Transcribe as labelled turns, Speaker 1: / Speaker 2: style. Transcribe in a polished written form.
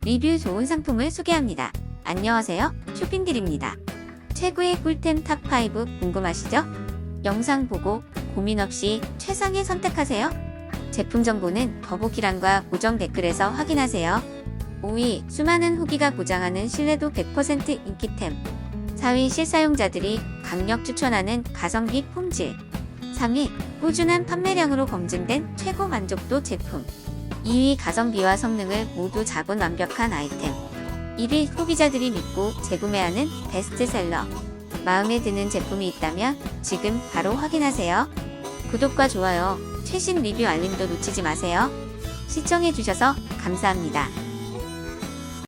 Speaker 1: 리뷰 좋은 상품을 소개합니다. 안녕하세요, 쇼핑딜입니다. 최고의 꿀템 탑5 궁금하시죠? 영상 보고 고민 없이 최상의 선택하세요. 제품 정보는 더보기란과 고정 댓글에서 확인하세요. 5위, 수많은 후기가 보장하는 신뢰도 100% 인기템. 4위, 실사용자들이 강력 추천하는 가성비 폼질. 3위, 꾸준한 판매량으로 검증된 최고 만족도 제품. 2위, 가성비와 성능을 모두 잡은 완벽한 아이템. 1위, 소비자들이 믿고 재구매하는 베스트셀러. 마음에 드는 제품이 있다면 지금 바로 확인하세요. 구독과 좋아요, 최신 리뷰 알림도 놓치지 마세요. 시청해주셔서 감사합니다.